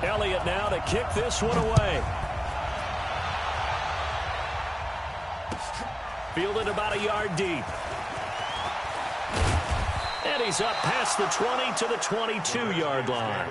Elliott now to kick this one away. Fielded about a yard deep. And he's up past the 20 to the 22-yard line.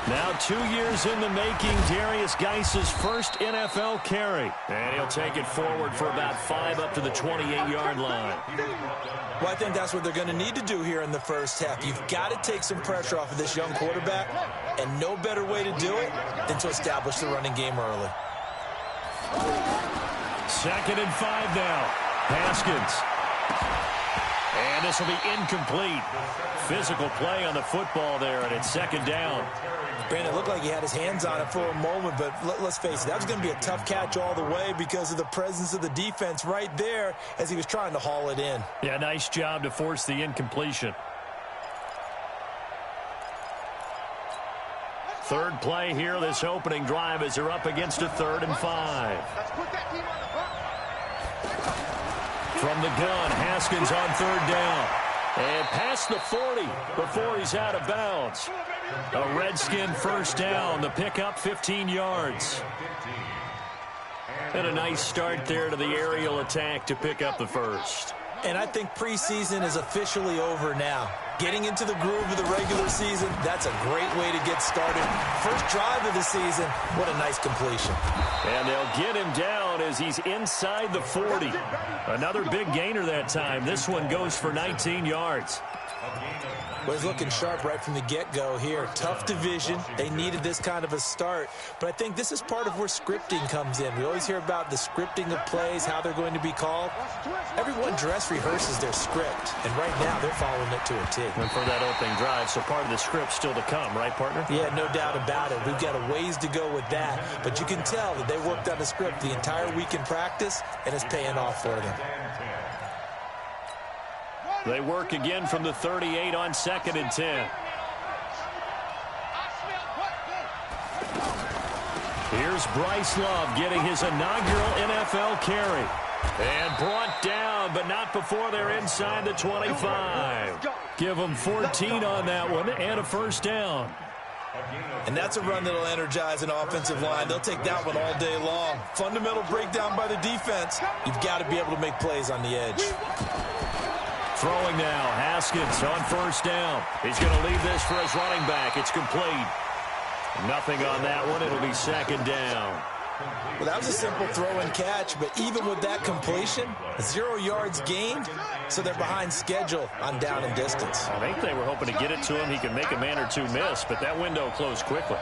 Now 2 years in the making, Darius Geis's first NFL carry. And he'll take it forward for about 5 up to the 28-yard line. Well, I think that's what they're going to need to do here in the first half. You've got to take some pressure off of this young quarterback, and no better way to do it than to establish the running game early. 2nd and 5 now. Haskins. And this will be incomplete. Physical play on the football there, and it's 2nd down. Brandon, it looked like he had his hands on it for a moment, but let's face it, that was going to be a tough catch all the way because of the presence of the defense right there as he was trying to haul it in. Yeah, nice job to force the incompletion. 3rd play here, this opening drive as they're up against a 3rd and 5. From the gun, Haskins on 3rd down. And past the 40 before he's out of bounds. A Redskin 1st down, the pickup 15 yards. And a nice start there to the aerial attack to pick up the 1st. And I think preseason is officially over now. Getting into the groove of the regular season, that's a great way to get started. First drive of the season, what a nice completion. And they'll get him down as he's inside the 40. Another big gainer that time. This one goes for 19 yards. Well, he's looking sharp right from the get-go here. Tough division. They needed this kind of a start. But I think this is part of where scripting comes in. We always hear about the scripting of plays, how they're going to be called. Everyone dress rehearses their script, and right now they're following it to a T. And for that opening drive, so part of the script still to come, right, partner? Yeah, no doubt about it. We've got a ways to go with that. But you can tell that they worked on the script the entire week in practice, and it's paying off for them. They work again from the 38 on 2nd and 10. Here's Bryce Love getting his inaugural NFL carry. And brought down, but not before they're inside the 25. Give them 14 on that one and a 1st down. And that's a run that'll energize an offensive line. They'll take that one all day long. Fundamental breakdown by the defense. You've got to be able to make plays on the edge. Throwing now, Haskins on 1st down. He's going to leave this for his running back. It's complete. Nothing on that one. It'll be 2nd down. Well, that was a simple throw and catch, but even with that completion, 0 yards gained, so they're behind schedule on down and distance. I think they were hoping to get it to him. He could make a man or two miss, but that window closed quickly.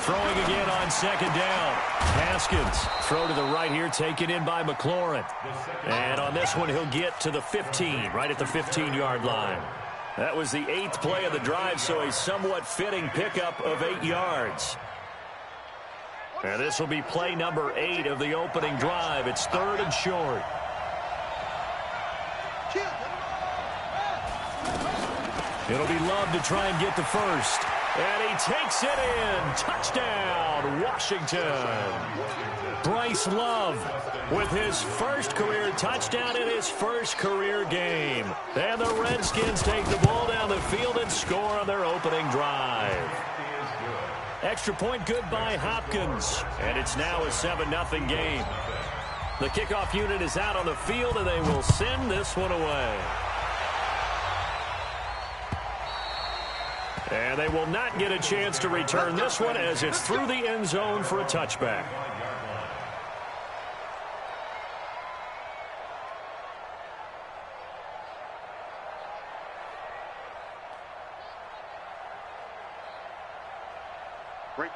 Throwing again on 2nd down. Haskins, throw to the right here, taken in by McLaurin. And on this one, he'll get to the 15, right at the 15-yard line. That was the 8th play of the drive, so a somewhat fitting pickup of 8 yards. And this will be play number 8 of the opening drive. It's 3rd and short. It'll be Love to try and get the 1st. And he takes it in. Touchdown, Washington. Bryce Love with his first career touchdown in his first career game. And the Redskins take the ball down the field and score on their opening drive. Extra point good by Hopkins. And it's now a 7-0 game. The kickoff unit is out on the field, and they will send this one away. And they will not get a chance to return this one as it's through the end zone for a touchback.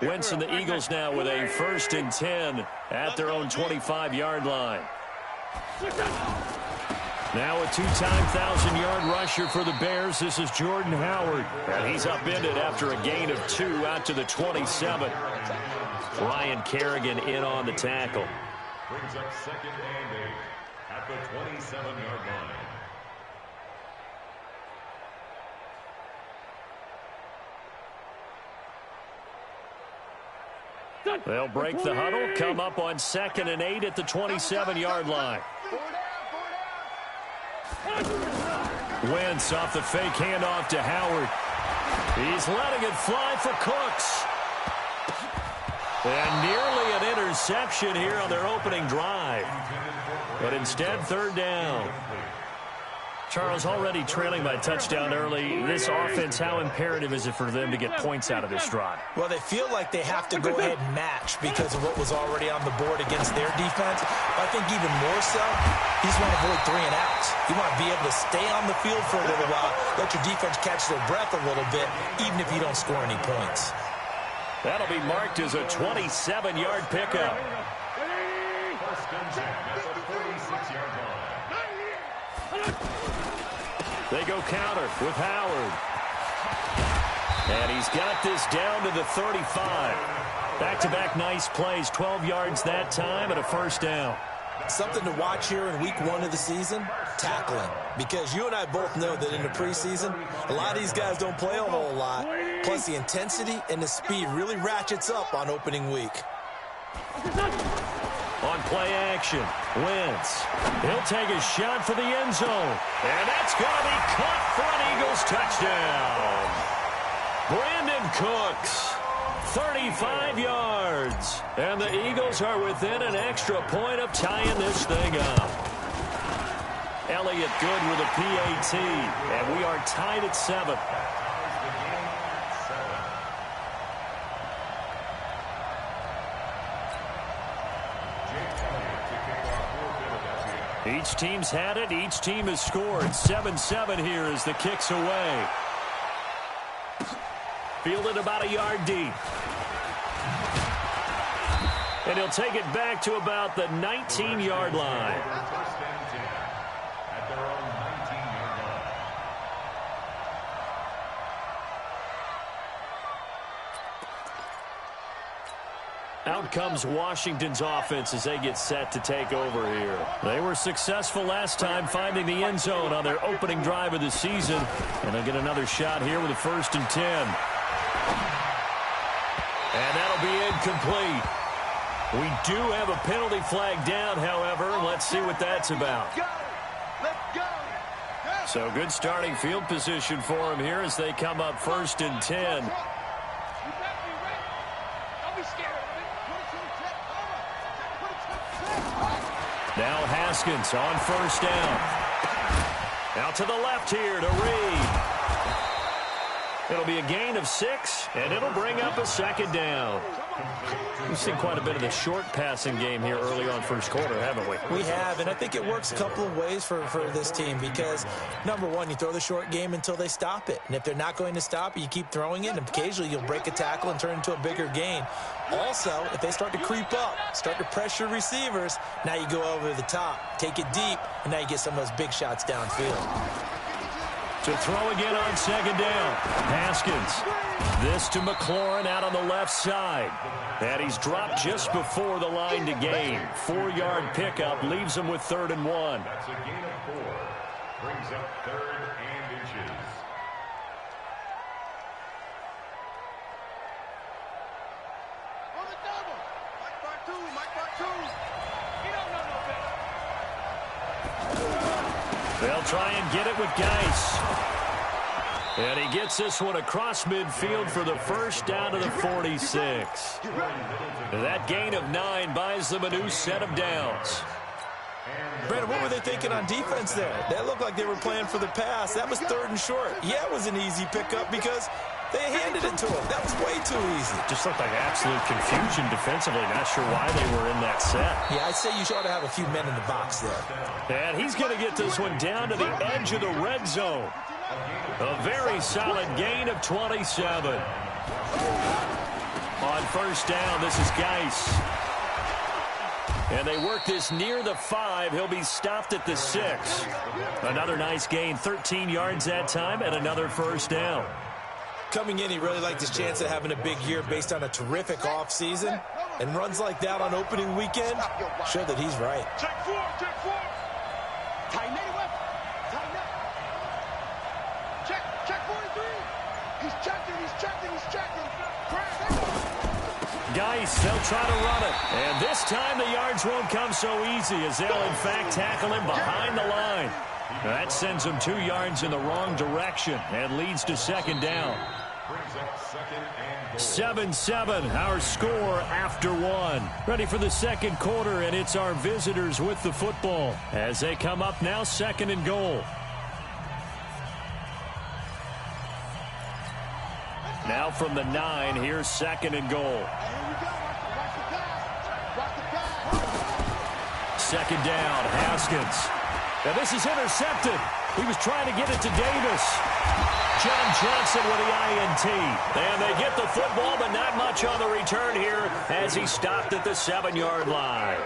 Wentz and the Eagles now with a 1st and 10 at their own 25-yard line. Now a two-time 1,000-yard rusher for the Bears. This is Jordan Howard. And he's upended after a gain of 2 out to the 27. Ryan Kerrigan in on the tackle. Brings up second and 8 at the 27-yard line. They'll break the huddle, come up on 2nd and 8 at the 27-yard line. Wentz off the fake handoff to Howard. He's letting it fly for Cooks. And nearly an interception here on their opening drive. But instead, 3rd down. Charles, already trailing by touchdown early. This offense, how imperative is it for them to get points out of this drive? Well, they feel like they have to go ahead and match because of what was already on the board against their defense. But I think even more so, you just want to avoid 3 and outs. You want to be able to stay on the field for a little while, let your defense catch their breath a little bit, even if you don't score any points. That'll be marked as a 27-yard pickup. First and 10 at the 46-yard line. They go counter with Howard. And he's got this down to the 35. Back-to-back nice plays, 12 yards that time and a 1st down. Something to watch here in week 1 of the season, tackling. Because you and I both know that in the preseason, a lot of these guys don't play a whole lot. Plus the intensity and the speed really ratchets up on opening week. On play action, Wentz. He'll take a shot for the end zone. And that's going to be caught for an Eagles touchdown. Brandon Cooks, 35 yards. And the Eagles are within an extra point of tying this thing up. Elliott good with a PAT. And we are tied at 7. Each team's had it. Each team has scored. 7-7 here as the kick's away. Fielded about a yard deep. And he'll take it back to about the 19-yard line. Out comes Washington's offense as they get set to take over here. They were successful last time finding the end zone on their opening drive of the season. And they'll get another shot here with a 1st and 10. And that'll be incomplete. We do have a penalty flag down, however. Let's see what that's about. So good starting field position for them here as they come up 1st and 10. Now Haskins on 1st down. Out to the left here to Reed. It'll be a gain of 6, and it'll bring up a 2nd down. We've seen quite a bit of the short passing game here early on 1st quarter, haven't we? We have, and I think it works a couple of ways for this team because, number one, you throw the short game until they stop it. And if they're not going to stop it, you keep throwing it, and occasionally you'll break a tackle and turn into a bigger gain. Also, if they start to creep up, start to pressure receivers, now you go over the top, take it deep, and now you get some of those big shots downfield. To throw again on 2nd down. Haskins. This to McLaurin out on the left side. And he's dropped just before the line to gain. 4-yard pickup leaves him with 3rd and 1. That's a gain of 4. Brings up 3rd and inches. On the double. Mike Bartu. He don't know no better. They'll try and get it with Geis. And he gets this one across midfield for the 1st down to the 46. That gain of 9 buys them a new set of downs. Brandon, what were they thinking on defense there? That looked like they were playing for the pass. That was 3rd and short. Yeah, it was an easy pickup because they handed it to him. That was way too easy. Just looked like absolute confusion defensively. Not sure why they were in that set. Yeah, I'd say you ought to have a few men in the box there. And he's going to get this one down to the edge of the red zone. A very solid gain of 27. On 1st down, this is Geis. And they work this near the 5. He'll be stopped at the 6. Another nice gain, 13 yards that time, and another first down. Coming in, he really liked his chance of having a big year based on a terrific offseason. And runs like that on opening weekend show that he's right. Check 4, check 4. Tighten up. Tighten up. Check 43. He's checking. Geis, they'll try to run it. And this time the yards won't come so easy as they'll, in fact, tackle him behind the line. That sends him 2 yards in the wrong direction and leads to second down. 7-7, our score after 1. Ready for the second quarter, and it's our visitors with the football as they come up now, second and goal. Now from the 9, here's second and goal. Second down, Haskins. Now this is intercepted. He was trying to get it to Davis. John Johnson with the INT. And they get the football, but not much on the return here as he stopped at the 7-yard line.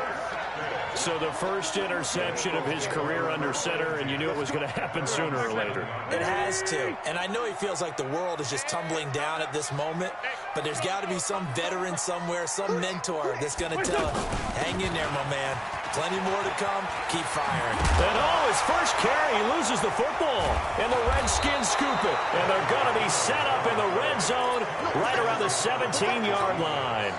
So the first interception of his career under center, and you knew it was going to happen sooner or later. It has to. And I know he feels like the world is just tumbling down at this moment, but there's got to be some veteran somewhere, some mentor that's going to tell him, hang in there, my man. Plenty more to come. Keep firing. And his first carry, he loses the football. And the Redskins scoop it. And they're going to be set up in the red zone right around the 17-yard line.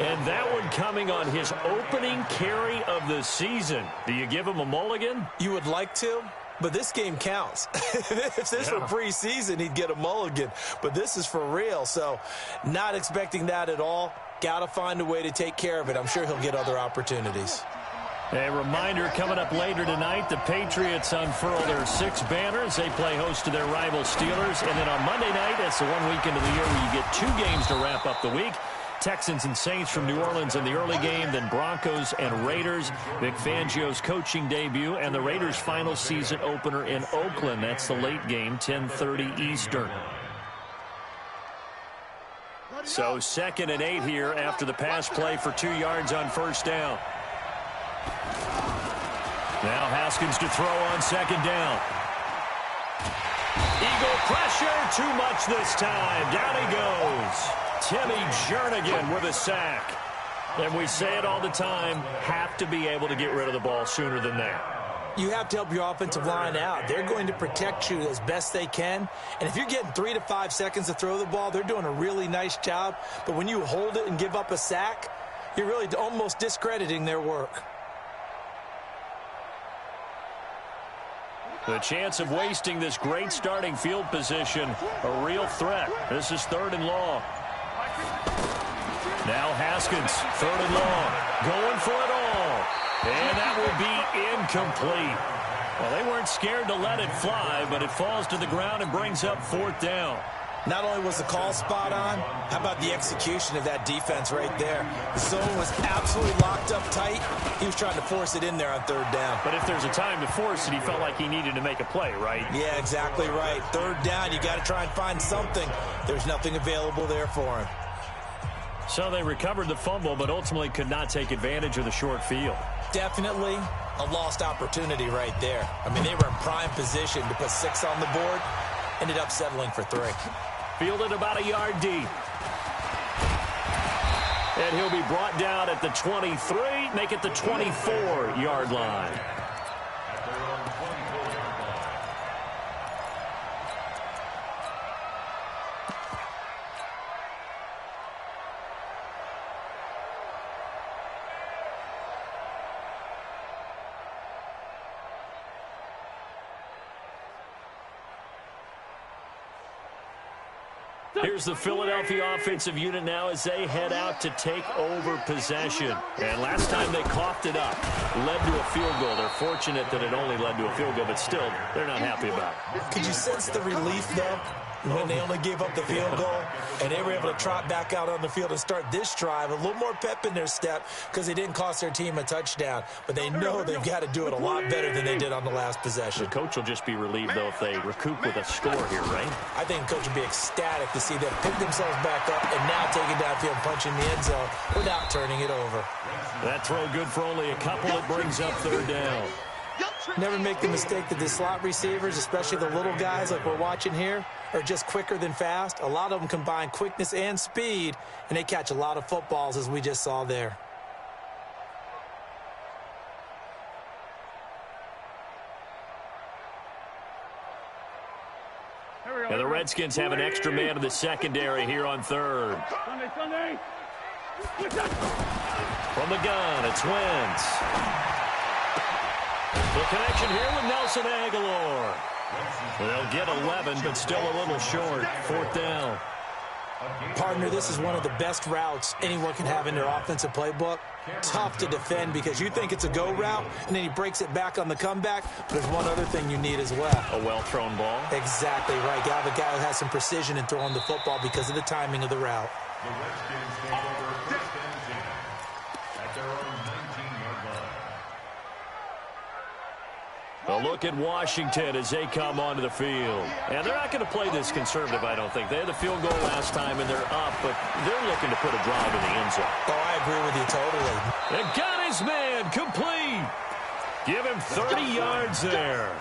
And that one coming on his opening carry of the season. Do you give him a mulligan? You would like to, but this game counts. If this were preseason, he'd get a mulligan. But this is for real, so not expecting that at all. Got to find a way to take care of it. I'm sure he'll get other opportunities. A reminder coming up later tonight, the Patriots unfurl their 6 banners. They play host to their rival Steelers. And then on Monday night, that's the one weekend of the year where you get 2 games to wrap up the week. Texans and Saints from New Orleans in the early game, then Broncos and Raiders. Vic Fangio's coaching debut and the Raiders' final season opener in Oakland. That's the late game, 10:30 Eastern. So 2nd and 8 here after the pass play for 2 yards on first down. Now Haskins to throw on second down. Eagle pressure, too much this time. Down he goes. Timmy Jernigan with a sack. And we say it all the time, have to be able to get rid of the ball sooner than that. You have to help your offensive line out. They're going to protect you as best they can. And if you're getting 3 to 5 seconds to throw the ball, they're doing a really nice job. But when you hold it and give up a sack, you're really almost discrediting their work. The chance of wasting this great starting field position, a real threat. This is 3rd and long. Now Haskins, 3rd and long, going for it all. And that will be incomplete. Well, they weren't scared to let it fly, but it falls to the ground and brings up 4th down. Not only was the call spot on, how about the execution of that defense right there? The zone was absolutely locked up tight. He was trying to force it in there on 3rd down. But if there's a time to force it, he felt like he needed to make a play, right? Yeah, exactly right. 3rd down, you got to try and find something. There's nothing available there for him. So they recovered the fumble, but ultimately could not take advantage of the short field. Definitely a lost opportunity right there. I mean, they were in prime position to put 6 on the board. Ended up settling for 3. Fielded about a yard deep. And he'll be brought down at the 23, make it the 24-yard line. Here's the Philadelphia offensive unit now as they head out to take over possession. And last time they coughed it up, led to a field goal. They're fortunate that it only led to a field goal, but still, they're not happy about it. Could you sense the relief, though? when they only gave up the field goal, and they were able to trot back out on the field and start this drive. A little more pep in their step because they didn't cost their team a touchdown. But they know they've got to do it a lot better than they did on the last possession. The coach will just be relieved, though, if they recoup with a score here, right? I think the coach would be ecstatic to see them pick themselves back up and now take it downfield and punch in the end zone without turning it over. That throw good for only a couple. It brings up third down. Never make the mistake that the slot receivers, especially the little guys like we're watching here, are just quicker than fast. A lot of them combine quickness and speed, and they catch a lot of footballs, as we just saw there. And the Redskins have an extra man in the secondary here on third. From the gun, it's Wentz. The connection here with Nelson Aguilar. They'll get 11, but still a little short. Fourth down. Partner, this is one of the best routes anyone can have in their offensive playbook. Tough to defend because you think it's a go route, and then he breaks it back on the comeback. But there's one other thing you need as well. A well-thrown ball. Exactly right. You have a guy who has some precision in throwing the football because of the timing of the route. The Redskins take over first and 10 at their own 19-yard line. A look at Washington as they come onto the field. And they're not going to play this conservative, I don't think. They had the field goal last time, and they're up, but they're looking to put a drive in the end zone. Oh, I agree with you totally. And got his man complete. Give him 30 yards there.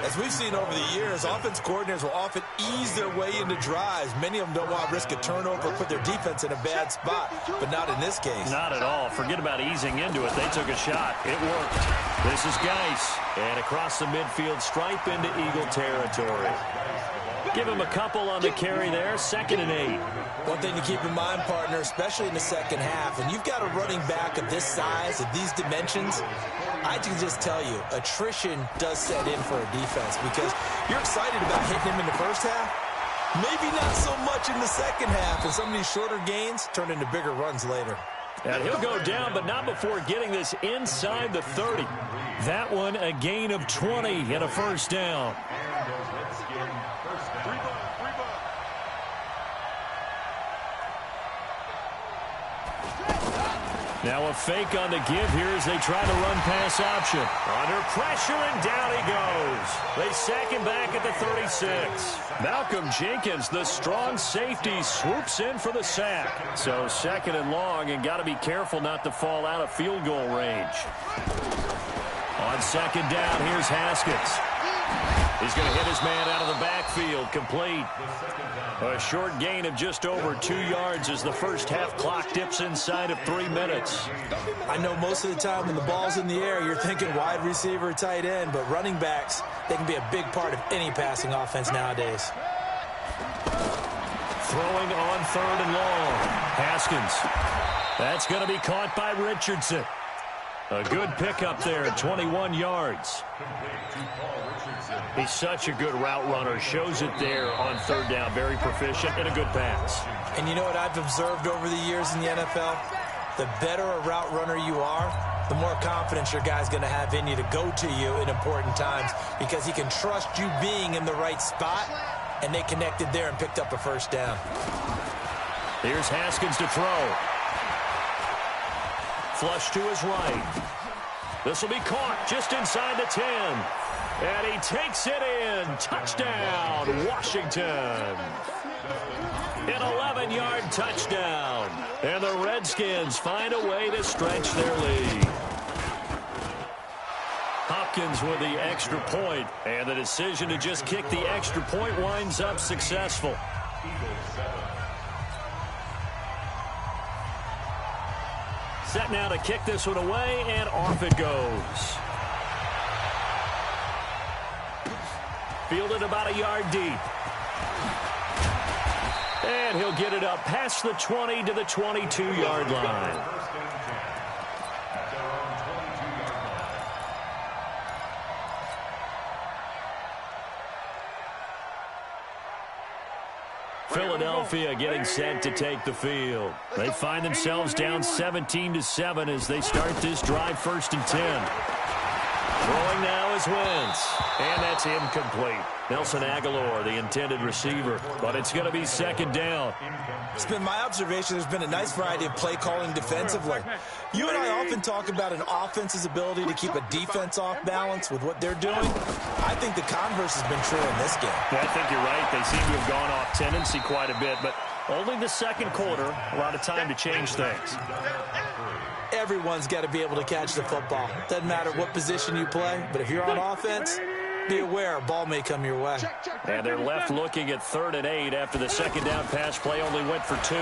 As we've seen over the years, offense coordinators will often ease their way into drives. Many of them don't want to risk a turnover or put their defense in a bad spot, but not in this case. Not at all. Forget about easing into it. They took a shot. It worked. This is Geis. And across the midfield stripe into Eagle territory. Give him a couple on the carry there. 2nd and 8. One thing to keep in mind, partner, especially in the second half, and you've got a running back of this size, of these dimensions, I can just tell you, attrition does set in for a defense because you're excited about hitting him in the first half. Maybe not so much in the second half, and some of these shorter gains turn into bigger runs later. And he'll go down, but not before getting this inside the 30. That one a gain of 20 and a first down. And the Redskins first down. Now a fake on the give here as they try to run pass option. Under pressure, and down he goes. They sack him back at the 36. Malcolm Jenkins, the strong safety, swoops in for the sack. So 2nd and long, and got to be careful not to fall out of field goal range. On 2nd down, here's Haskins. He's going to hit his man out of the backfield, complete. A short gain of just over 2 yards as the first half clock dips inside of 3 minutes. I know most of the time when the ball's in the air, you're thinking wide receiver, tight end, but running backs, they can be a big part of any passing offense nowadays. Throwing on 3rd and long. Haskins. That's going to be caught by Richardson. A good pickup there at 21 yards. He's such a good route runner. Shows it there on 3rd down. Very proficient and a good pass. And you know what I've observed over the years in the NFL? The better a route runner you are, the more confidence your guy's going to have in you to go to you in important times because he can trust you being in the right spot, and they connected there and picked up a first down. Here's Haskins to throw. Flush to his right. This will be caught just inside the 10. And he takes it in. Touchdown, Washington. An 11-yard touchdown. And the Redskins find a way to stretch their lead. Hopkins with the extra point. And the decision to just kick the extra point winds up successful. Set now to kick this one away, and off it goes. Fielded about a yard deep. And he'll get it up past the 20 to the 22-yard line. Philadelphia getting set to take the field. They find themselves down 17-7 as they start this drive 1st and 10. Throwing now is Wentz, and that's incomplete. Nelson Aguilar, the intended receiver, but it's going to be second down. It's been my observation there's been a nice variety of play calling defensively. You and I often talk about an offense's ability to keep a defense off balance with what they're doing. I think the converse has been true in this game. Yeah, I think you're right. They seem to have gone off tendency quite a bit, but only the second quarter, a lot of time to change things. Everyone's got to be able to catch the football. Doesn't matter what position you play, but if you're on offense, be aware a ball may come your way. And they're left looking at 3rd and 8 after the second down pass play only went for 2.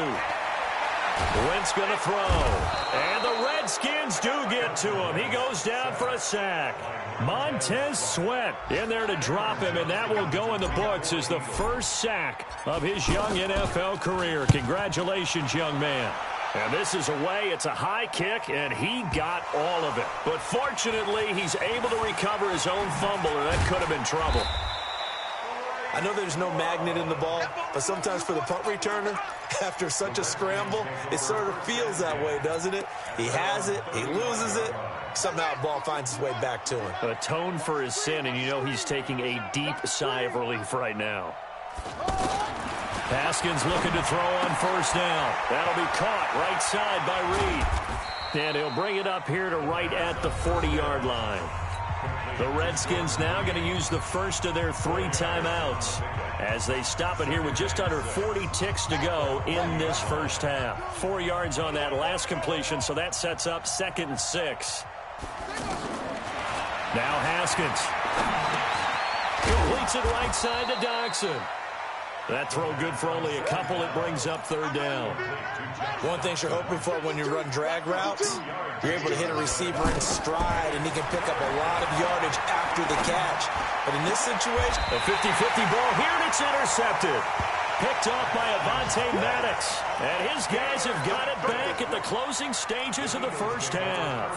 Wentz going to throw. And the Redskins do get to him. He goes down for a sack. Montez Sweat in there to drop him, and that will go in the books as the first sack of his young NFL career. Congratulations, young man. And this is away. It's a high kick, and he got all of it. But fortunately, he's able to recover his own fumble, or that could have been trouble. I know there's no magnet in the ball, but sometimes for the punt returner, after such a scramble, it sort of feels that way, doesn't it? He has it, he loses it, somehow the ball finds its way back to him. Atone for his sin, and you know he's taking a deep sigh of relief right now. Haskins looking to throw on first down. That'll be caught right side by Reed. And he'll bring it up here to right at the 40-yard line. The Redskins now going to use the first of their 3 timeouts as they stop it here with just under 40 ticks to go in this first half. 4 yards on that last completion, so that sets up 2nd and 6. Now Haskins. Completes it right side to Doxson. That throw good for only a couple. It brings up 3rd down. One thing you're hoping for when you run drag routes, you're able to hit a receiver in stride, and he can pick up a lot of yardage after the catch. But in this situation, a 50-50 ball here, and it's intercepted. Picked off by Avonte Maddox. And his guys have got it back at the closing stages of the first half.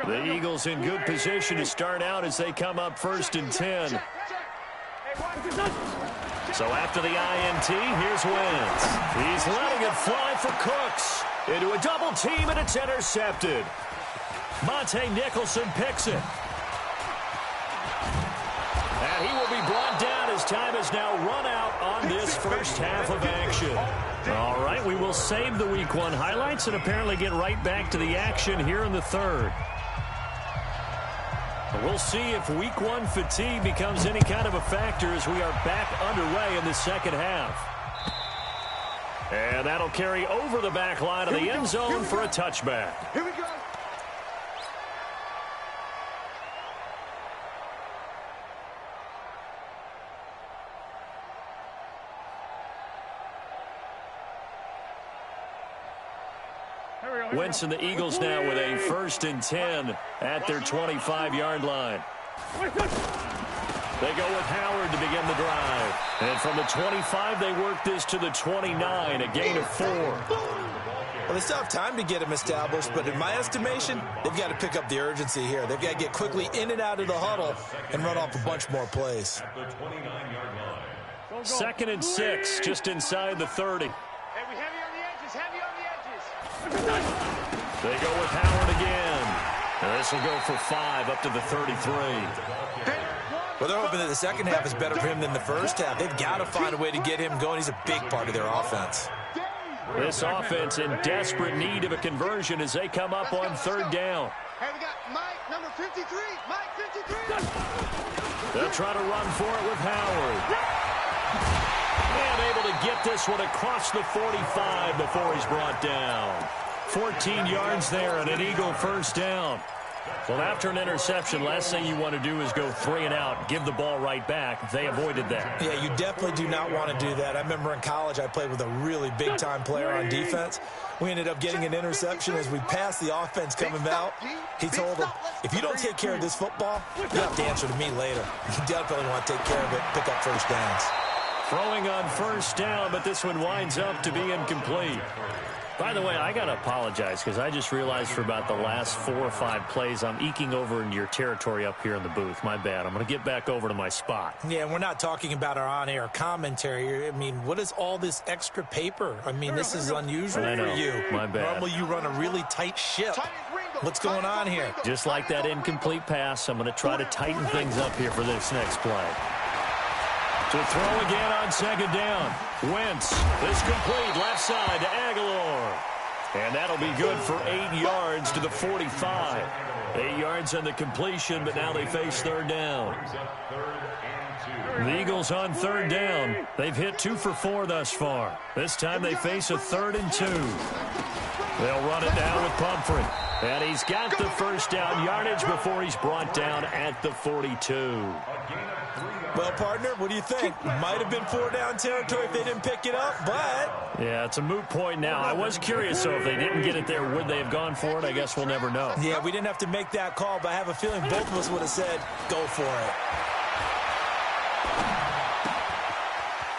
The Eagles in good position to start out as they come up 1st and 10. So after the INT, here's Wentz. He's letting it fly for Cooks. Into a double team, and it's intercepted. Monte Nicholson picks it. And he will be brought down as time has now run out on this first half of action. All right, we will save the Week 1 highlights and apparently get right back to the action here in the 3rd. We'll see if Week 1 fatigue becomes any kind of a factor as we are back underway in the second half. And that'll carry over the back line of the end zone for a touchback. Here we go. Wentz and the Eagles now with a 1st and 10 at their 25-yard line. They go with Howard to begin the drive. And from the 25, they work this to the 29, a gain of 4. Well, they still have time to get him established, but in my estimation, they've got to pick up the urgency here. They've got to get quickly in and out of the huddle and run off a bunch more plays. 2nd and 6, just inside the 30. Hey, we heavy on the edges, heavy on the edges. They go with Howard again. And this will go for 5 up to the 33. Well, they're hoping that the second half is better for him than the first half. They've got to find a way to get him going. He's a big part of their offense. This offense in desperate need of a conversion as they come up on 3rd down. Hey, we got Mike, number 53. Mike, 53. They'll try to run for it with Howard. And able to get this one across the 45 before he's brought down. 14 yards there and an Eagle first down. Well, after an interception, last thing you want to do is go 3 and out, give the ball right back. They avoided that. Yeah, you definitely do not want to do that. I remember in college I played with a really big-time player on defense. We ended up getting an interception as we passed the offense coming out. He told him, if you don't take care of this football, you have to answer to me later. You definitely want to take care of it, pick up first downs. Throwing on first down, but this one winds up to be incomplete. By the way, I got to apologize because I just realized for about the last 4 or 5 plays, I'm eking over into your territory up here in the booth. My bad. I'm going to get back over to my spot. Yeah, we're not talking about our on-air commentary. I mean, what is all this extra paper? I mean, this is unusual for you. My bad. Normally you run a really tight ship. What's going on here? Just like that incomplete pass, I'm going to try to tighten things up here for this next play. To throw again on second down. Wentz is complete left side to Aguilar. And that'll be good for 8 yards to the 45. 8 yards on the completion, but now they face third down. The Eagles on third down. They've hit 2 for 4 thus far. This time they face a 3rd and 2. They'll run it down with Pumphrey. And he's got the first down yardage before he's brought down at the 42. Well, partner, what do you think? Might have been 4-down territory if they didn't pick it up, but... Yeah, it's a moot point now. I was curious, so if they didn't get it there, would they have gone for it? I guess we'll never know. Yeah, we didn't have to make that call, but I have a feeling both of us would have said, go for it.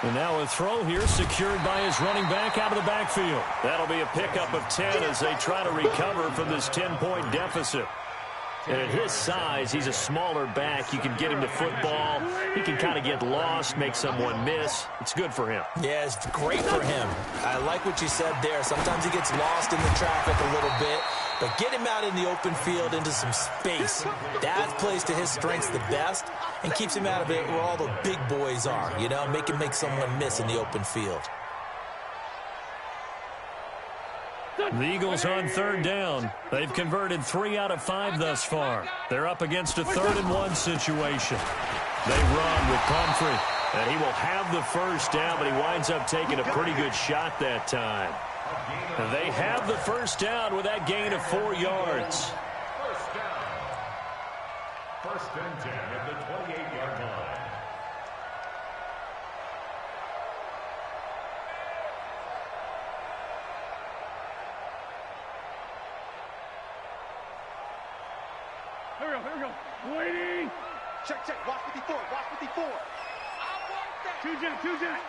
And now a throw here secured by his running back out of the backfield. That'll be a pickup of 10 as they try to recover from this 10-point deficit. And at his size, he's a smaller back. You can get him to football. He can kind of get lost, make someone miss. It's good for him. Yeah, it's great for him. I like what you said there. Sometimes he gets lost in the traffic a little bit, but get him out in the open field into some space. That plays to his strengths the best and keeps him out of it where all the big boys are, you know, make him make someone miss in the open field. The Eagles on third down. They've converted 3 out of 5 thus far. They're up against a 3rd and 1 situation. They run with Pumphrey, and he will have the first down, but he winds up taking a pretty good shot that time. And they have the first down with that gain of 4 yards. First down. 1st and 10 at the 28-yard line. Here we go. Waiting. Check. Watch 54. Watch 54. I want that. 2 Jet.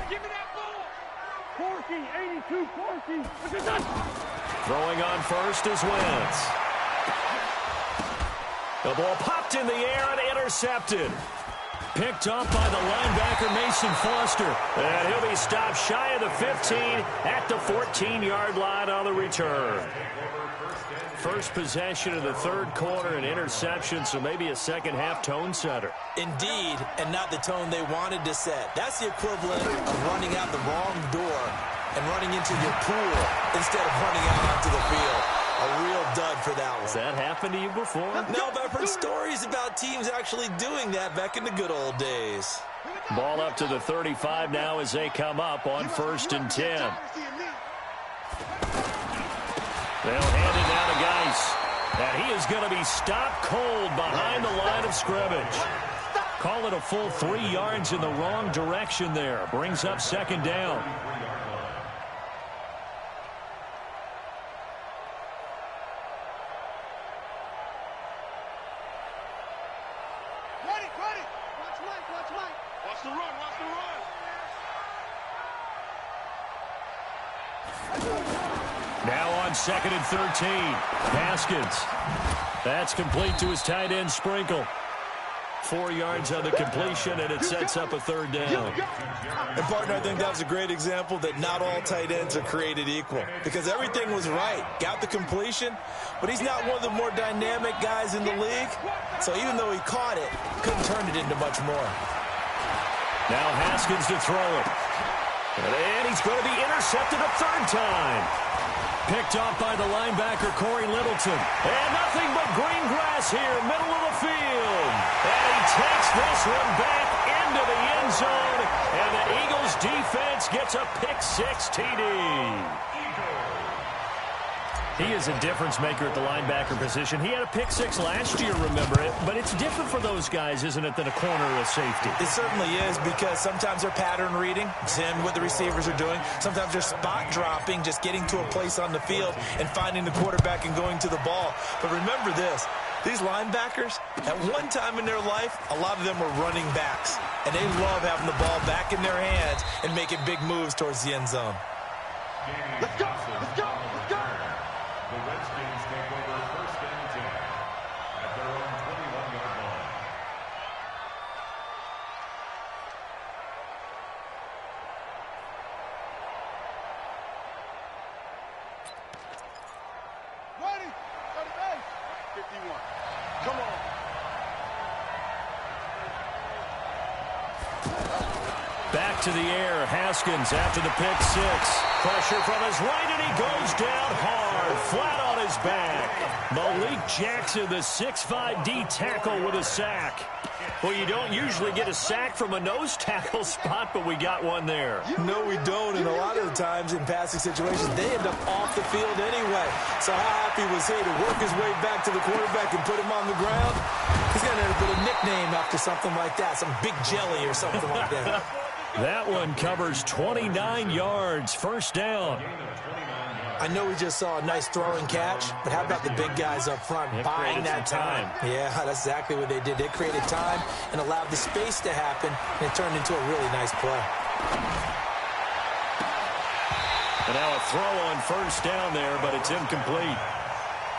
Give me that ball. Corky, 82, Corky. Look at that. Throwing on first is Wentz. The ball popped in the air and intercepted. Picked up by the linebacker, Mason Foster. And he'll be stopped shy of the 15 at the 14-yard line on the return. First possession of the 3rd quarter, an interception, so maybe a second-half tone setter. Indeed, and not the tone they wanted to set. That's the equivalent of running out the wrong door and running into your pool instead of running out onto the field. A real dud for that one. Has that happened to you before? No, but I've heard stories about teams actually doing that back in the good old days. Ball up to the 35 now as they come up on 1st and 10. They'll hand it down to Geis. And he is going to be stopped cold behind the line of scrimmage. Call it a full 3 yards in the wrong direction there. Brings up 2nd down. Ready. Watch Mike. Watch the run. Now on 2nd and 13. Haskins. That's complete to his tight end, Sprinkle. 4 yards on the completion, and it sets up a 3rd down. And, partner, I think that was a great example that not all tight ends are created equal. Because everything was right. Got the completion, but he's not one of the more dynamic guys in the league. So even though he caught it, couldn't turn it into much more. Now Haskins to throw it. And he's going to be intercepted a 3rd time. Picked off by the linebacker, Corey Littleton. And nothing but green grass here, middle of the field. And he takes this one back into the end zone. And the Eagles defense gets a pick-6 TD. He is a difference maker at the linebacker position. He had a pick-6 last year, remember it. But it's different for those guys, isn't it, than a corner or a safety? It certainly is, because sometimes they're pattern reading, seeing what the receivers are doing. Sometimes they're spot dropping, just getting to a place on the field and finding the quarterback and going to the ball. But remember this, these linebackers, at one time in their life, a lot of them were running backs. And they love having the ball back in their hands and making big moves towards the end zone. Let's go. The Redskins take over 1st and 10 at their own 21-yard line. Back to the air. Haskins after the pick six. Pressure from his right, and he goes down hard, flat on his back. Malik Jackson, the 6'5" D tackle with a sack. Well, you don't usually get a sack from a nose tackle spot, but we got one there. No, we don't, and a lot of the times in passing situations, they end up off the field anyway. So how happy was he to work his way back to the quarterback and put him on the ground? He's going to end up with a nickname after something like that, some big jelly or something like that. That one covers 29 yards, first down. I know we just saw a nice throw and catch, but how about the big guys up front buying that time? Yeah, that's exactly what they did. They created time and allowed the space to happen, and it turned into a really nice play. And now a throw on first down there, but it's incomplete.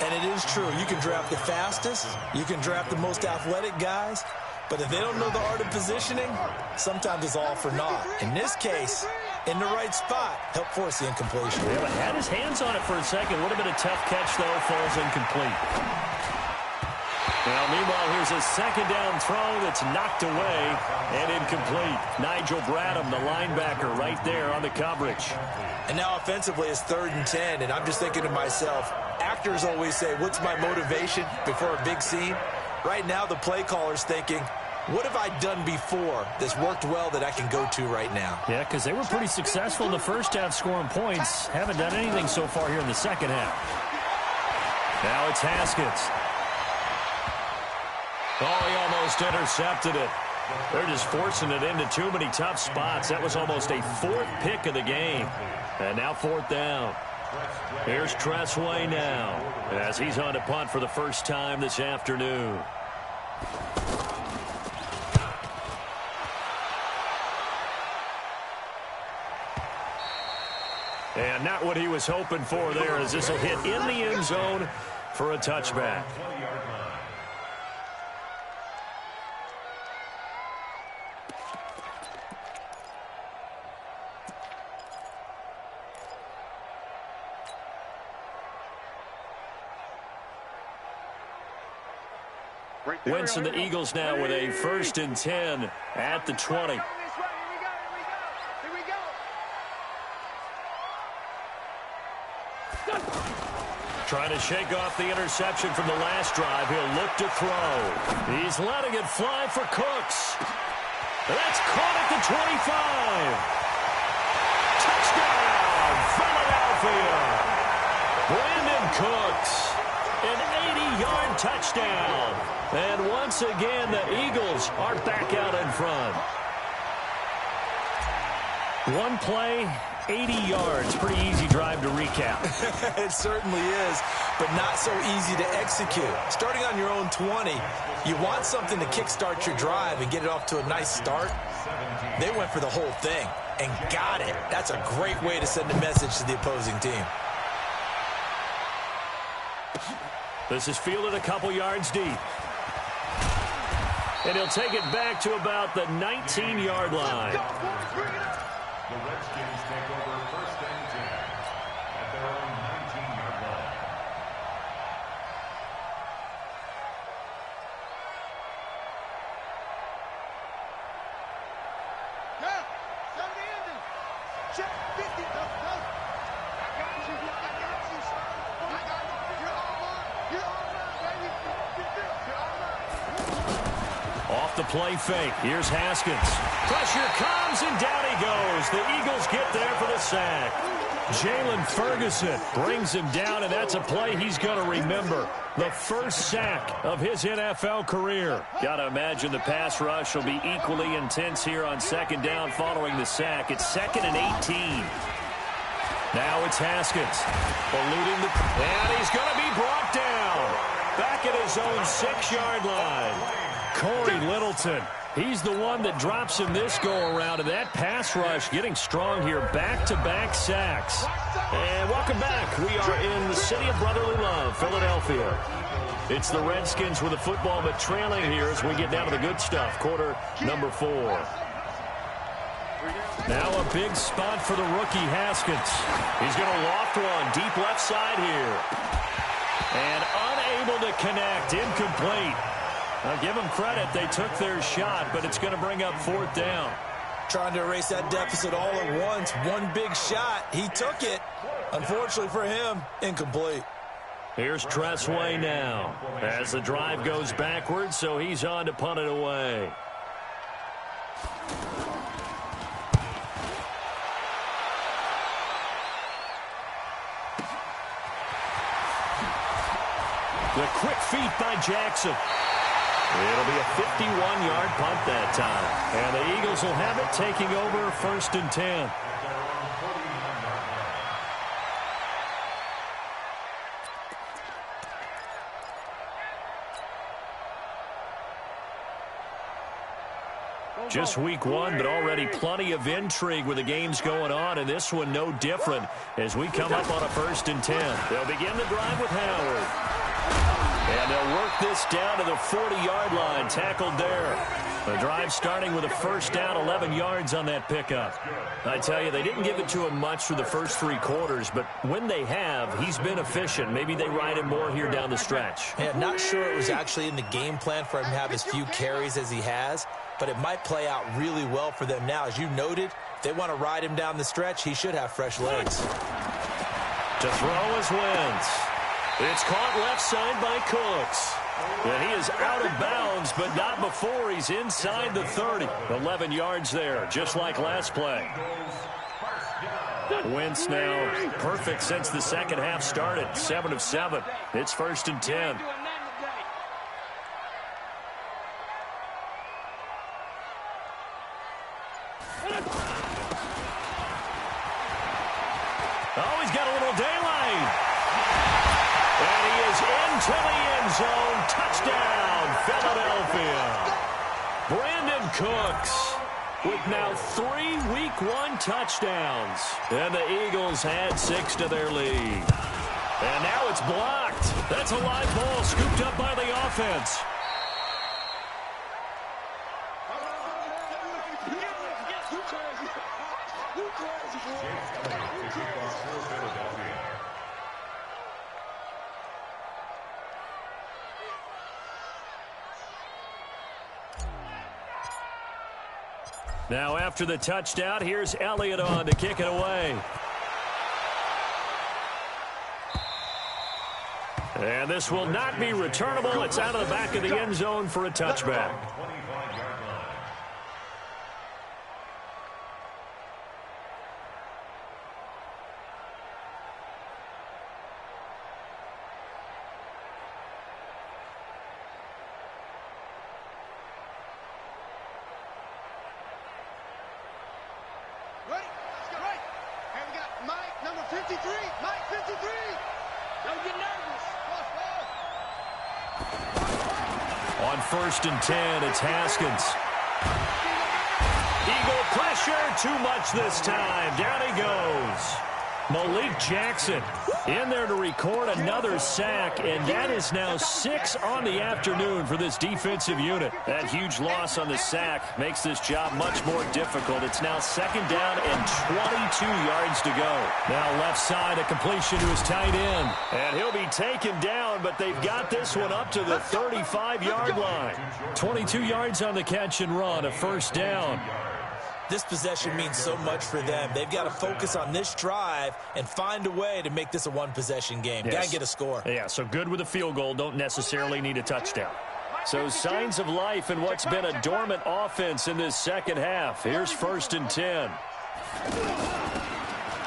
And it is true. You can draft the fastest. You can draft the most athletic guys. But if they don't know the art of positioning, sometimes it's all for naught. In this case, in the right spot, help force the incompletion. Yeah, but had his hands on it for a second. Would have been a tough catch, though. Falls incomplete. Now, meanwhile, here's a second down throw that's knocked away and incomplete. Nigel Bradham, the linebacker, right there on the coverage. And now offensively, it's 3rd and 10, and I'm just thinking to myself, actors always say, what's my motivation before a big scene? Right now, the play caller's thinking, what have I done before that's worked well that I can go to right now? Yeah, because they were pretty successful in the first half scoring points. Haven't done anything so far here in the second half. Now it's Haskins. Oh, he almost intercepted it. They're just forcing it into too many tough spots. That was almost a 4th pick of the game. And now 4th down. Here's Tressway now as he's on to punt for the first time this afternoon. And not what he was hoping for there, as this will hit in the end zone for a touchback. Winston, the Eagles now with a 1st and 10 at the 20. Trying to shake off the interception from the last drive. He'll look to throw. He's letting it fly for Cooks. That's caught at the 25. Touchdown, Philadelphia. Brandon Cooks. An 80-yard touchdown. And once again, the Eagles are back out in front. One play, 80 yards. Pretty easy drive to recap. It certainly is, but not so easy to execute. Starting on your own 20, you want something to kickstart your drive and get it off to a nice start. They went for the whole thing and got it. That's a great way to send a message to the opposing team. This is fielded a couple yards deep. And he'll take it back to about the 19-yard line. The Redskins take over 1st and 10 at their own 19-yard line. Yeah, 70 in there. Check 50. I got you. I got you, son. I got you. You're all mine. You're all mine, baby. You're all mine. Off the play fake. Here's Haskins. Pressure comes, and down he goes. The Eagles get there for the sack. Jalen Ferguson brings him down, and that's a play he's going to remember. The first sack of his NFL career. Got to imagine the pass rush will be equally intense here on 2nd down following the sack. It's 2nd and 18. Now it's Haskins. Eluding the... And he's going to be brought down. Back at his own 6-yard line. Corey Littleton, he's the one that drops him this go-around, and that pass rush getting strong here. Back-to-back sacks. And welcome back. We are in the city of brotherly love, Philadelphia. It's the Redskins with the football, but trailing here as we get down to the good stuff. Quarter number 4. Now a big spot for the rookie Haskins. He's going to loft one deep left side here. And unable to connect. Incomplete. I'll give them credit. They took their shot, but it's going to bring up 4th down. trying to erase that deficit all at once. One big shot. He took it. Unfortunately for him, incomplete. Here's Tressway now as the drive goes backwards, so he's on to punt it away. The quick feet by Jackson. It'll be a 51-yard punt that time. And the Eagles will have it, taking over 1st and 10. Just week 1, but already plenty of intrigue with the games going on, and this one no different as we come up on a 1st and 10. They'll begin the drive with Howard. And they'll work this down to the 40-yard line, tackled there. The drive starting with a 1st down, 11 yards on that pickup. I tell you, they didn't give it to him much for the first 3 quarters, but when they have, he's been efficient. Maybe they ride him more here down the stretch. Yeah, not sure it was actually in the game plan for him to have as few carries as he has, but it might play out really well for them now. As you noted, if they want to ride him down the stretch, he should have fresh legs. To throw is Wentz. It's caught left side by Cooks. And he is out of bounds, but not before he's inside the 30. 11 yards there, just like last play. Wentz now perfect since the second half started. 7 of 7. It's 1st and 10. Oh, he's got a little daylight. And he is into the end zone. Touchdown, Philadelphia. Brandon Cooks with now 3 week 1 touchdowns. And the Eagles had 6 to their lead. And now it's blocked. That's a live ball scooped up by the offense. Now after the touchdown, here's Elliott on to kick it away. And this will not be returnable. It's out of the back of the end zone for a touchback. On 1st and 10, it's Haskins. Eagle pressure, too much this time. Down he goes. Malik Jackson in there to record another sack, and that is now 6 on the afternoon for this defensive unit. That huge loss on the sack makes this job much more difficult. It's now 2nd down and 22 yards to go. Now left side, a completion to his tight end. And he'll be taken down, but they've got this one up to the 35-yard line. 22 yards on the catch and run, a 1st down. This possession means so much for them. They've got to focus on this drive and find a way to make this a one-possession game. Yes. Got to get a score. Yeah, so good with a field goal. Don't necessarily need a touchdown. So signs of life in what's been a dormant offense in this second half. Here's 1st and 10.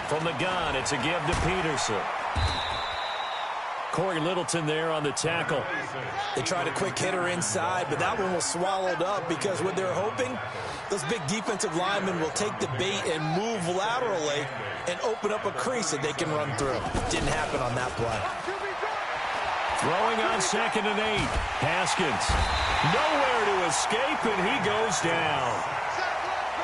From the gun, it's a give to Peterson. Corey Littleton there on the tackle. They tried a quick hitter inside, but that one was swallowed up because what they're hoping, those big defensive linemen will take the bait and move laterally and open up a crease that they can run through. Didn't happen on that play. Throwing on 2nd and 8. Haskins. Nowhere to escape, and he goes down.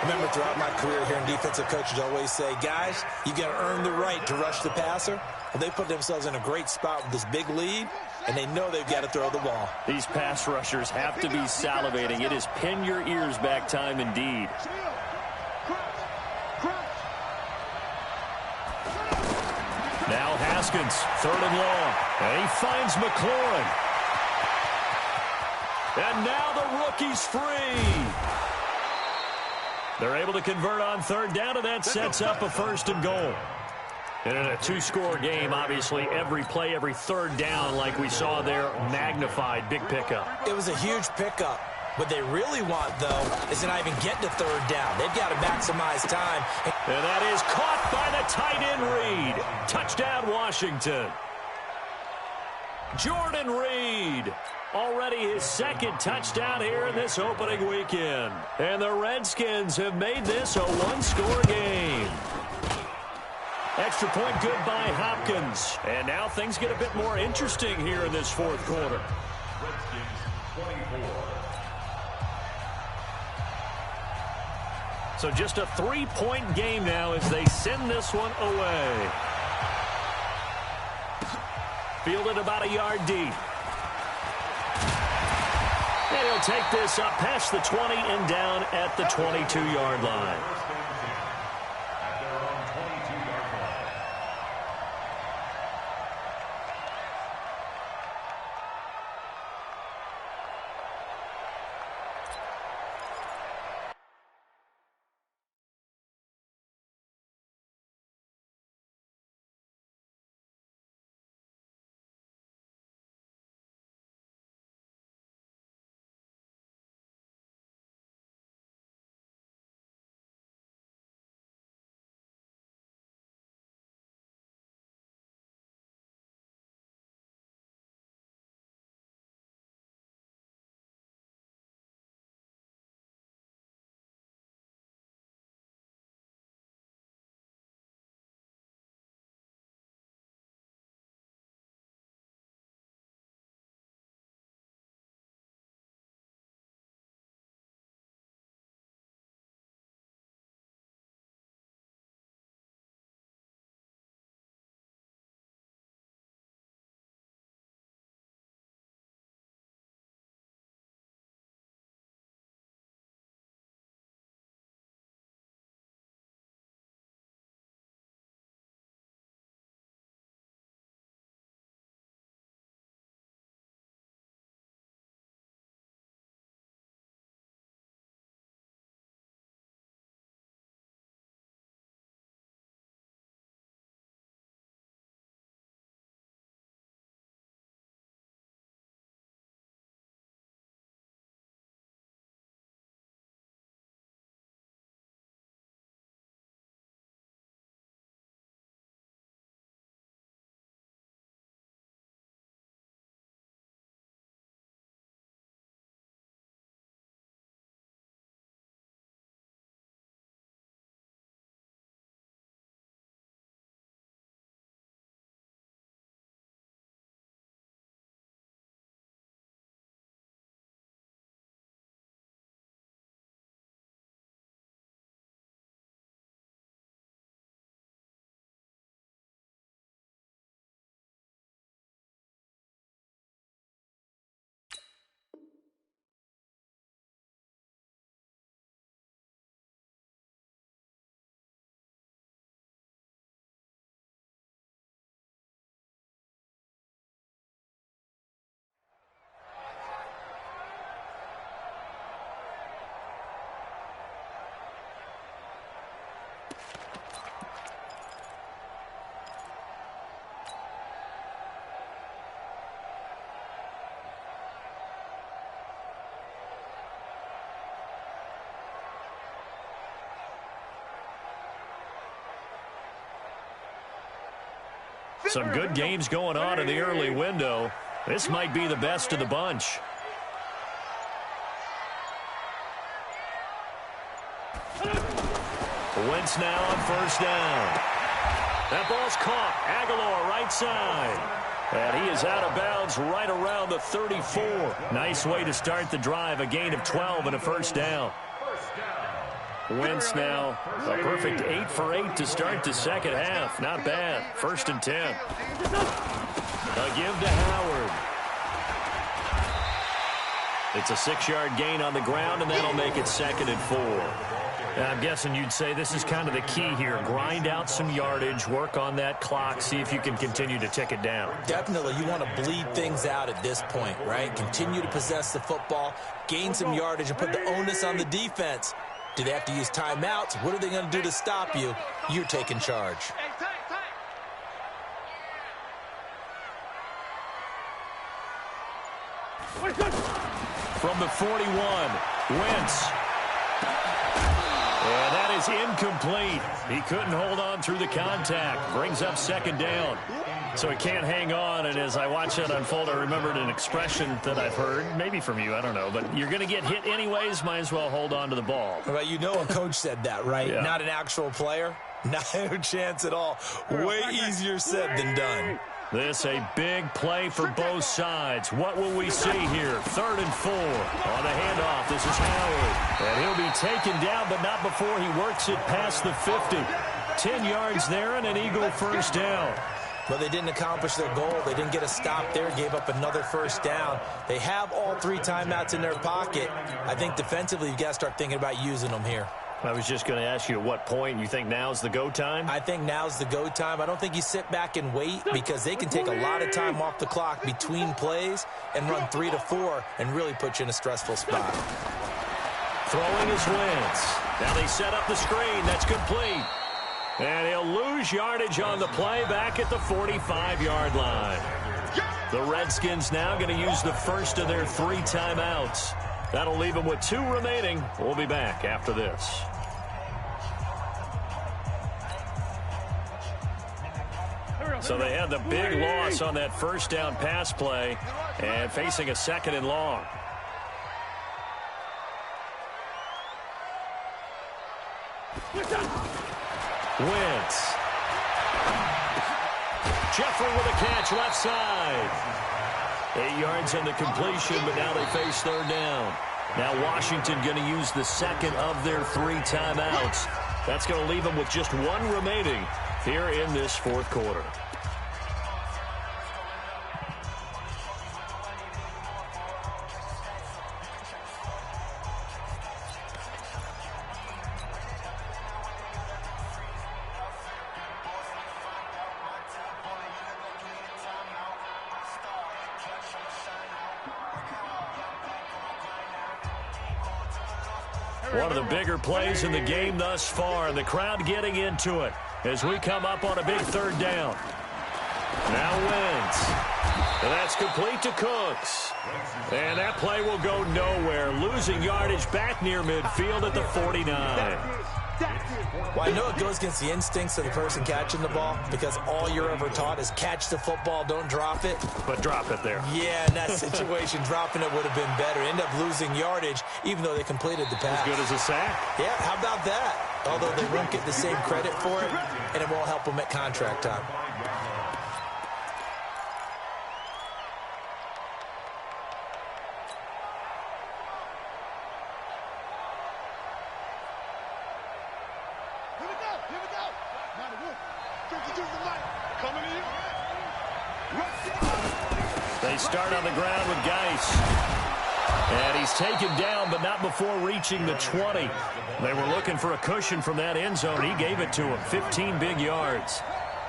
I remember throughout my career hearing defensive coaches always say, guys, you got to earn the right to rush the passer. Well, they put themselves in a great spot with this big lead, and they know they've got to throw the ball. These pass rushers have to be salivating. It is pin your ears back time indeed. Now Haskins, 3rd and long. And he finds McLaurin. And now the rookie's free. They're able to convert on third down, and that sets up a 1st and goal. And in a 2-score game, obviously, every play, every third down, like we saw there, magnified. Big pickup. It was a huge pickup. What they really want, though, is to not even get to third down. They've got to maximize time. And that is caught by the tight end Reed. Touchdown, Washington. Jordan Reed, already his 2nd touchdown here in this opening weekend. And the Redskins have made this a 1-score game. Extra point good by Hopkins. And now things get a bit more interesting here in this 4th quarter. Redskins 24. So just a 3-point game now as they send this one away. Fielded about a yard deep. And he'll take this up past the 20 and down at the 22-yard line. At their own 22-yard line. Some good games going on in the early window. This might be the best of the bunch. Wentz now on 1st down. That ball's caught. Aguilar right side. And he is out of bounds right around the 34. Nice way to start the drive. A gain of 12 and a 1st down. Wentz now a perfect 8 for 8 to start the 2nd half. Not bad. 1st and 10. A give to Howard. It's a 6-yard gain on the ground, and that'll make it 2nd and 4. And I'm guessing you'd say this is kind of the key here. Grind out some yardage, work on that clock, see if you can continue to tick it down. Definitely, you want to bleed things out at this point, right? Continue to possess the football, gain some yardage, and put the onus on the defense. Do they have to use timeouts? What are they going to do to stop you? You're taking charge. From the 41, Wentz. And that is incomplete. He couldn't hold on through the contact. Brings up second down. So he can't hang on, and as I watch that unfold, I remembered an expression that I've heard, maybe from you, I don't know, but you're going to get hit anyways, might as well hold on to the ball. Well, you know a coach said that, right? Yeah. Not an actual player. No chance at all. Way easier said than done. This a big play for both sides. What will we see here? 3rd and 4 on the handoff. This is Howard. And he'll be taken down, but not before he works it past the 50. 10 yards there and an Eagle first down. But they didn't accomplish their goal. They didn't get a stop there, gave up another first down. They have all 3 timeouts in their pocket. I think defensively you've got to start thinking about using them here. I was just going to ask you at what point you think now's the go time? I think now's the go time. I don't think you sit back and wait because they can take a lot of time off the clock between plays and run 3 to 4 and really put you in a stressful spot. Throwing his Wentz. Now they set up the screen. That's complete. And he'll lose yardage on the play back at the 45-yard line. The Redskins now going to use the first of their 3 timeouts. That'll leave them with 2 remaining. We'll be back after this. So they had the big loss on that first down pass play and facing a 2nd and long. Wentz. Jeffrey with a catch left side. 8 yards on the completion, but now they face 3rd down. Now Washington going to use the 2nd of their 3 timeouts. That's going to leave them with just 1 remaining here in this 4th quarter. One of the bigger plays in the game thus far, and the crowd getting into it as we come up on a big 3rd down. Now Wentz. And that's complete to Cooks. And that play will go nowhere, losing yardage back near midfield at the 49. Well, I know it goes against the instincts of the person catching the ball because all you're ever taught is catch the football, don't drop it. But drop it there. Yeah, in that situation, dropping it would have been better. End up losing yardage, even though they completed the pass. As good as a sack? Yeah, how about that? Although they won't get the same credit for it, and it won't help them at contract time. They start on the ground with Geis. And he's taken down, but not before reaching the 20. They were looking for a cushion from that end zone. He gave it to him. 15 big yards.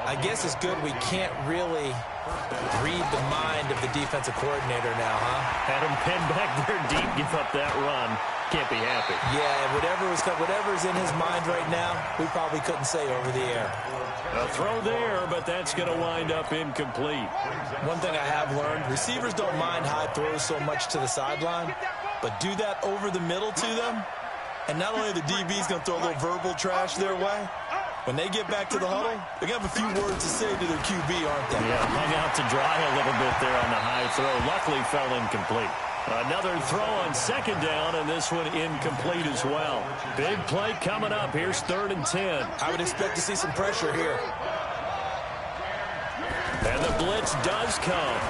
I guess it's good we can't really read the mind of the defensive coordinator now, huh? Had him pinned back there deep, give up that run. Can't be happy. Yeah, whatever's in his mind right now, we probably couldn't say over the air. A throw there, but that's going to wind up incomplete. One thing I have learned, receivers don't mind high throws so much to the sideline, but do that over the middle to them, and not only the DB's going to throw a little verbal trash their way, when they get back to the huddle, they're going to have a few words to say to their QB, aren't they? Yeah, hung out to dry a little bit there on the high throw. Luckily fell incomplete. Another throw on 2nd down, and this one incomplete as well. Big play coming up. Here's 3rd and 10. I would expect to see some pressure here. And the blitz does come.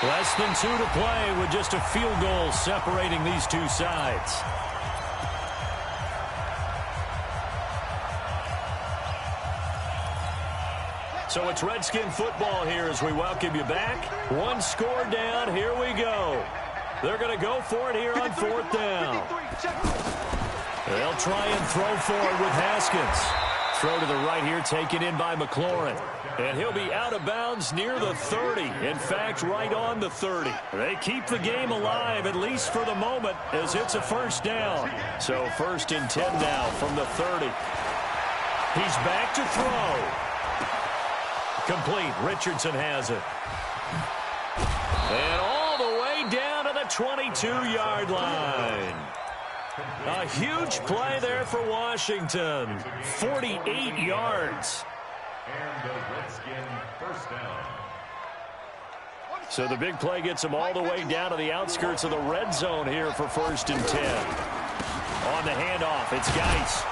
Less than 2 to play with just a field goal separating these two sides. So it's Redskin football here as we welcome you back. 1 score down. Here we go. They're going to go for it here on 4th down. They'll try and throw for it with Haskins. throw to the right here, taken in by McLaurin. And he'll be out of bounds near the 30. In fact, right on the 30. They keep the game alive, at least for the moment, as it's a first down. So 1st and 10 now from the 30. He's back to throw. Complete. Richardson has it. And all the way down to the 22-yard line. A huge play there for Washington. 48 yards. And the Redskin first down. So the big play gets him all the way down to the outskirts of the red zone here for 1st and 10. On the handoff, it's Geis.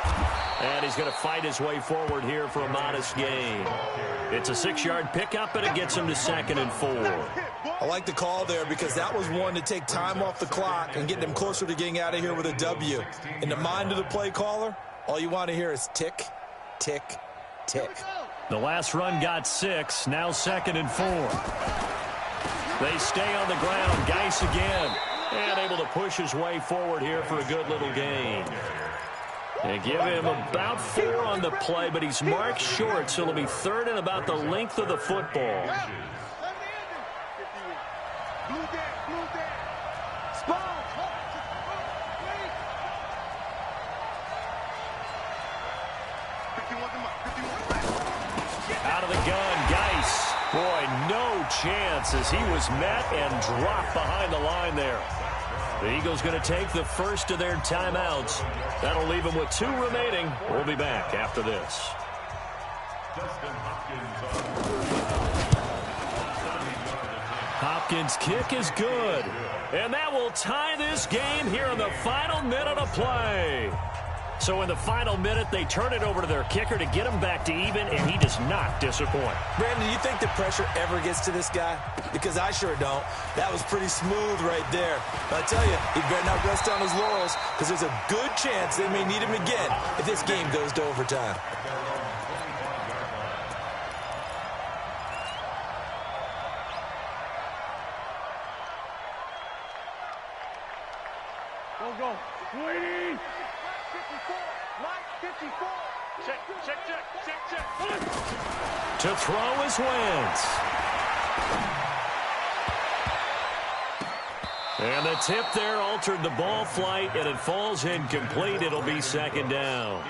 And he's going to fight his way forward here for a modest gain. It's a 6-yard pickup, and it gets him to 2nd and 4. I like the call there because that was one to take time off the clock and get them closer to getting out of here with a W. In the mind of the play caller, all you want to hear is tick, tick, tick. The last run got 6, now 2nd and 4. They stay on the ground. Geis again. And able to push his way forward here for a good little gain. They give him about 4 on the play, but he's marked short, so it'll be 3rd and about the length of the football. Out of the gun, Geis. Boy, no chance as he was met and dropped behind the line there. The Eagles going to take the first of their timeouts. That'll leave them with 2 remaining. We'll be back after this. Hopkins' kick is good. And that will tie this game here in the final minute of play. So in the final minute, they turn it over to their kicker to get him back to even, and he does not disappoint. Brandon, do you think the pressure ever gets to this guy? Because I sure don't. That was pretty smooth right there. But I tell you, he better not rest on his laurels because there's a good chance they may need him again if this game goes to overtime. Go. Waiting. 54. Check. To throw is Wentz. And the tip there altered the ball flight, and it falls incomplete. It'll be 2nd down.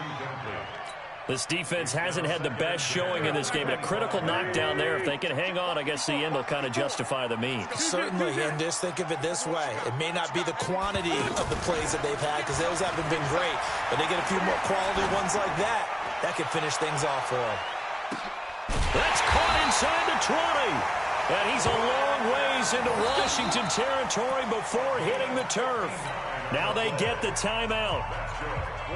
This defense hasn't had the best showing in this game. A critical knockdown there. If they can hang on, I guess the end will kind of justify the means. Certainly, and just think of it this way. It may not be the quantity of the plays that they've had because those haven't been great, but they get a few more quality ones like that. That could finish things off for them. That's caught inside the 20. And he's a long ways into Washington territory before hitting the turf. Now they get the timeout.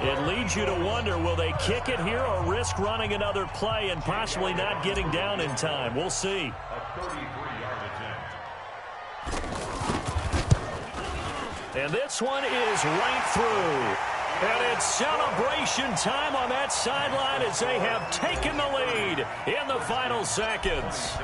It leads you to wonder, will they kick it here or risk running another play and possibly not getting down in time? We'll see. A 33-yard attempt. And this one is right through. And it's celebration time on that sideline as they have taken the lead in the final seconds.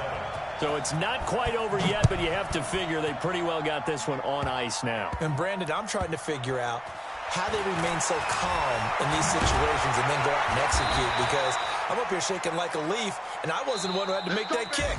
So it's not quite over yet, but you have to figure they pretty well got this one on ice now. And Brandon, I'm trying to figure out how they remain so calm in these situations and then go out and execute, because I'm up here shaking like a leaf, and I wasn't the one who had to make that kick.